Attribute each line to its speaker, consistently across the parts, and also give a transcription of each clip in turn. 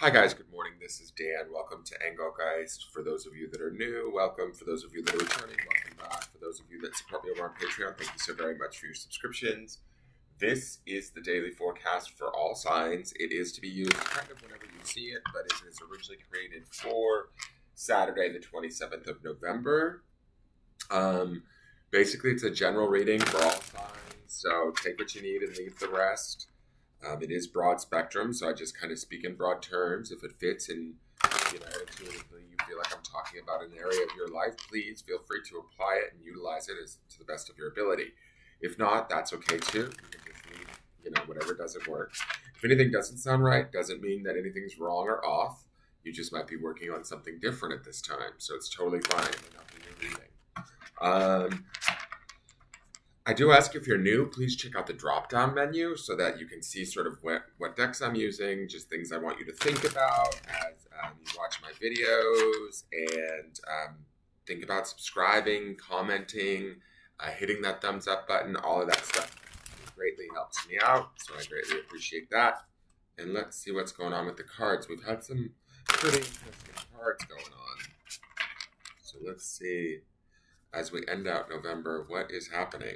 Speaker 1: Hi guys, good morning. This is Dan. Welcome to Engelgeist. For those of you that are new, welcome. For those of you that are returning, welcome back. For those of you that support me over on Patreon, thank you so very much for your subscriptions. This is the daily forecast for all signs. It is to be used kind of whenever you see it, but it is originally created for Saturday, the 27th of November. Basically, it's a general reading for all signs, so take what you need and leave the rest. It is broad spectrum, so I just kind of speak in broad terms. If it fits and, intuitively you feel like I'm talking about an area of your life, please feel free to apply it and utilize it to the best of your ability. If not, that's okay too. You can just leave, whatever doesn't work. If anything doesn't sound right, doesn't mean that anything's wrong or off. You just might be working on something different at this time, so it's totally fine. It may not be your reading. I do ask if you're new, please check out the drop-down menu so that you can see sort of what decks I'm using, just things I want you to think about as you watch my videos, and think about subscribing, commenting, hitting that thumbs up button, all of that stuff. It greatly helps me out, so I greatly appreciate that. And let's see what's going on with the cards. We've had some pretty interesting cards going on. So let's see, as we end out November, what is happening?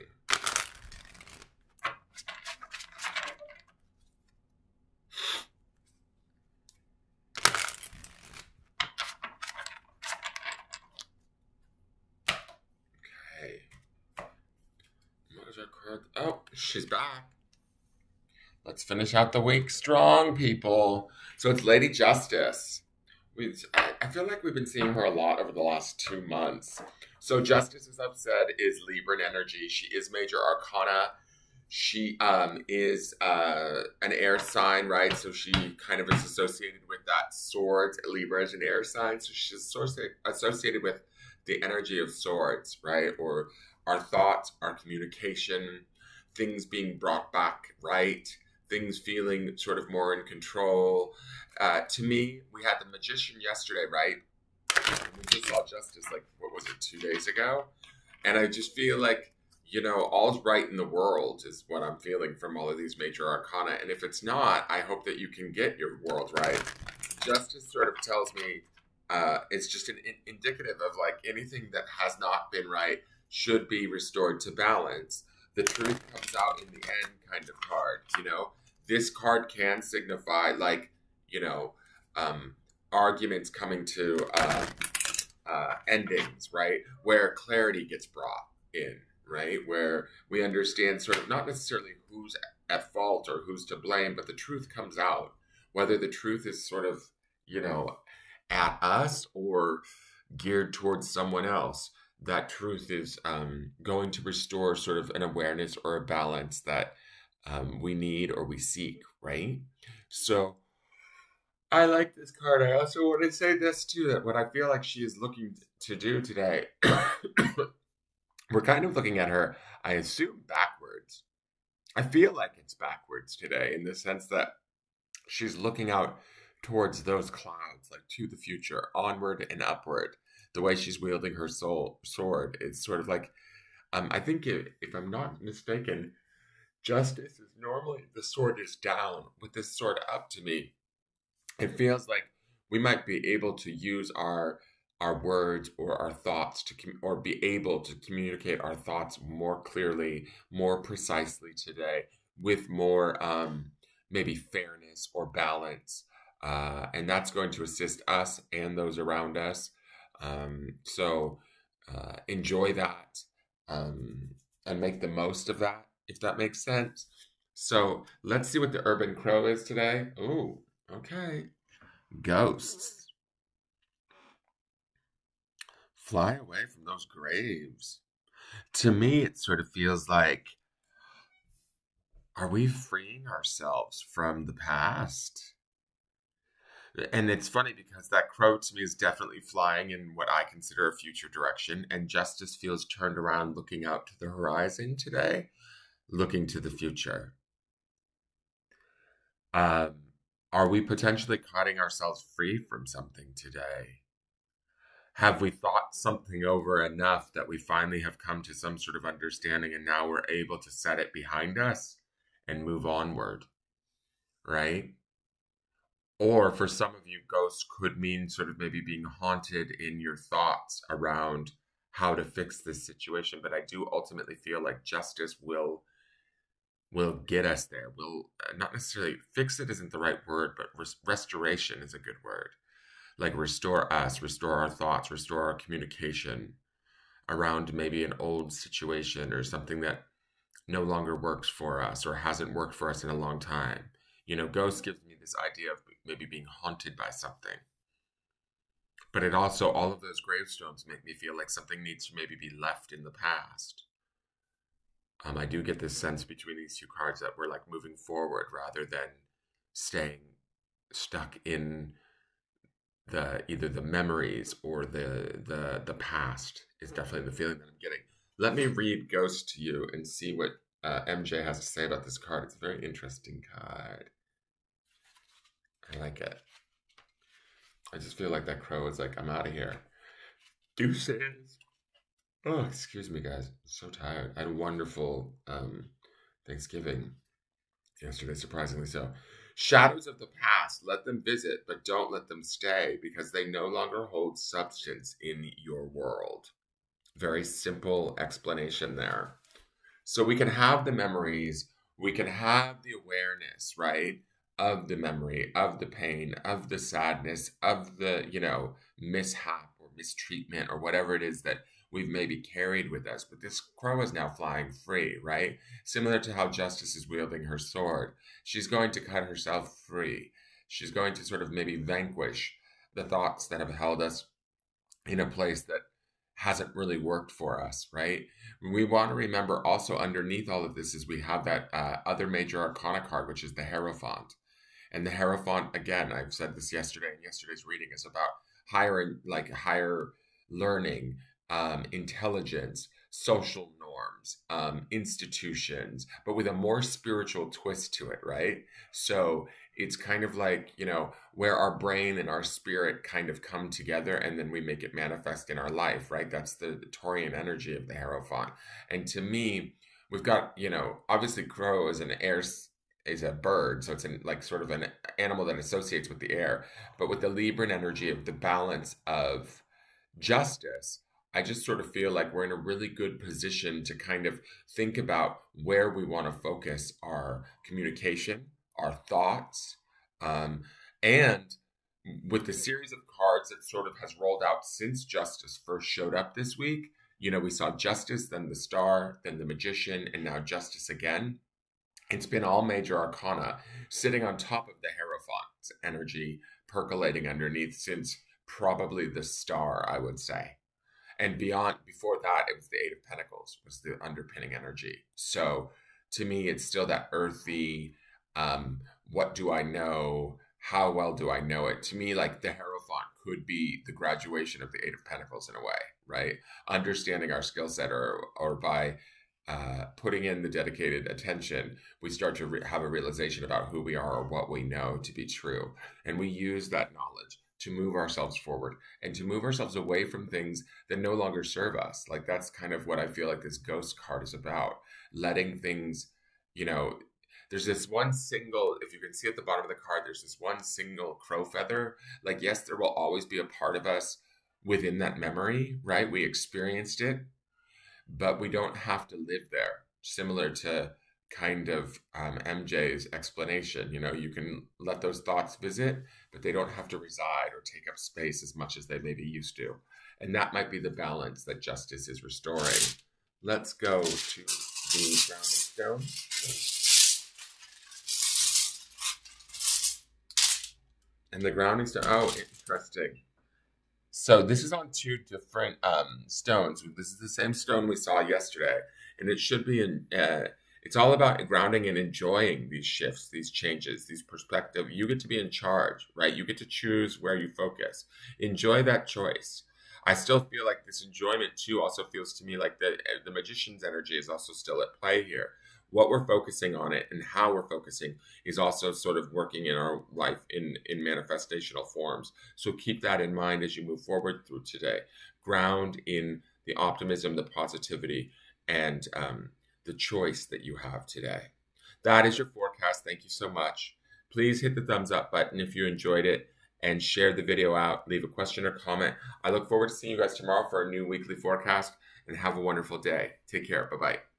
Speaker 1: Oh, she's back. Let's finish out the week strong, people. So it's Lady Justice. I feel like we've been seeing her a lot over the last 2 months. So Justice, as I've said, is Libran energy. She is Major Arcana. She is an air sign, right? So she kind of is associated with that swords. Libra is an air sign, so she's associated with the energy of swords, right? Or our thoughts, our communication, things being brought back, right? Things feeling sort of more in control. To me, we had the Magician yesterday, right? We just saw Justice, like, what was it, 2 days ago? And I just feel like, all's right in the world is what I'm feeling from all of these major arcana. And if it's not, I hope that you can get your world right. Justice sort of tells me it's just an indicative of like anything that has not been right should be restored to balance. The truth comes out in the end kind of card, This card can signify like, arguments coming to endings, right? Where clarity gets brought in, right? Where we understand sort of not necessarily who's at fault or who's to blame, but the truth comes out. Whether the truth is sort of, at us or geared towards someone else, that truth is going to restore sort of an awareness or a balance that we need or we seek, right? So I like this card. I also want to say this too, that what I feel like she is looking to do today, we're kind of looking at her, I assume, backwards. I feel like it's backwards today in the sense that she's looking out towards those clouds, like to the future, onward and upward. The way she's wielding her sword is sort of like, I think if I'm not mistaken, Justice is normally the sword is down. With this sword up, to me, it feels like we might be able to use our words or our thoughts or be able to communicate our thoughts more clearly, more precisely today, with more maybe fairness or balance, and that's going to assist us and those around us. So enjoy that and make the most of that, if that makes sense. So let's see what the Urban Crow is today. Ooh, okay. Ghosts. Fly away from those graves. To me, it sort of feels like, are we freeing ourselves from the past? And it's funny because that crow to me is definitely flying in what I consider a future direction, and Justice feels turned around looking out to the horizon today, looking to the future. Are we potentially cutting ourselves free from something today? Have we thought something over enough that we finally have come to some sort of understanding and now we're able to set it behind us and move onward, right? Or for some of you, ghosts could mean sort of maybe being haunted in your thoughts around how to fix this situation. But I do ultimately feel like justice will get us there. Will not necessarily fix it isn't the right word, but restoration is a good word. Like restore us, restore our thoughts, restore our communication around maybe an old situation or something that no longer works for us or hasn't worked for us in a long time. Ghost gives me this idea of maybe being haunted by something. But it also, all of those gravestones make me feel like something needs to maybe be left in the past. I do get this sense between these two cards that we're like moving forward rather than staying stuck in either the memories or the past is definitely the feeling that I'm getting. Let me read Ghost to you and see what MJ has to say about this card. It's a very interesting card. I like it. I just feel like that crow is like, I'm out of here. Deuces. Oh, excuse me, guys. I'm so tired. I had a wonderful Thanksgiving yesterday, surprisingly so. Shadows of the past, let them visit, but don't let them stay because they no longer hold substance in your world. Very simple explanation there. So we can have the memories, we can have the awareness, right? Of the memory, of the pain, of the sadness, of the, mishap or mistreatment or whatever it is that we've maybe carried with us. But this crow is now flying free, right? Similar to how Justice is wielding her sword. She's going to cut herself free. She's going to sort of maybe vanquish the thoughts that have held us in a place that hasn't really worked for us, right? We want to remember also underneath all of this is we have that other major arcana card, which is the Hierophant. And the Hierophant, again, I've said this yesterday in yesterday's reading, is about higher learning, intelligence, social norms, institutions, but with a more spiritual twist to it, right? So it's kind of like, where our brain and our spirit kind of come together and then we make it manifest in our life, right? That's the Taurian energy of the Hierophant. And to me, we've got, obviously crow is a bird, so it's like sort of an animal that associates with the air. But with the Libran energy of the balance of justice, I just sort of feel like we're in a really good position to kind of think about where we want to focus our communication, our thoughts, and with the series of cards that sort of has rolled out since Justice first showed up this week, we saw Justice, then the Star, then the Magician, and now Justice again. It's been all major arcana sitting on top of the Hierophant's energy percolating underneath since probably the Star, I would say. And before that, it was the Eight of Pentacles, was the underpinning energy. So to me, it's still that earthy, what do I know? How well do I know it? To me, like the Hierophant could be the graduation of the Eight of Pentacles in a way, right? Understanding our skill set or by putting in the dedicated attention, we start to have a realization about who we are or what we know to be true. And we use that knowledge to move ourselves forward and to move ourselves away from things that no longer serve us. Like that's kind of what I feel like this ghost card is about. Letting things, there's this one single, if you can see at the bottom of the card, there's this one single crow feather. Like, yes, there will always be a part of us within that memory, right? We experienced it, but we don't have to live there. Similar to kind of MJ's explanation, you can let those thoughts visit, but they don't have to reside or take up space as much as they maybe used to. And that might be the balance that Justice is restoring. Let's go to the grounding stone. And the grounding stone, oh, interesting. So this is on two different stones. This is the same stone we saw yesterday, and it should be it's all about grounding and enjoying these shifts, these changes, these perspective. You get to be in charge, right? You get to choose where you focus. Enjoy that choice. I still feel like this enjoyment too also feels to me like the magician's energy is also still at play here. What we're focusing on it and how we're focusing is also sort of working in our life in manifestational forms. So keep that in mind as you move forward through today. Ground in the optimism, the positivity, and the choice that you have today. That is your forecast. Thank you so much. Please hit the thumbs up button if you enjoyed it and share the video out. Leave a question or comment. I look forward to seeing you guys tomorrow for a new weekly forecast, and have a wonderful day. Take care. Bye-bye.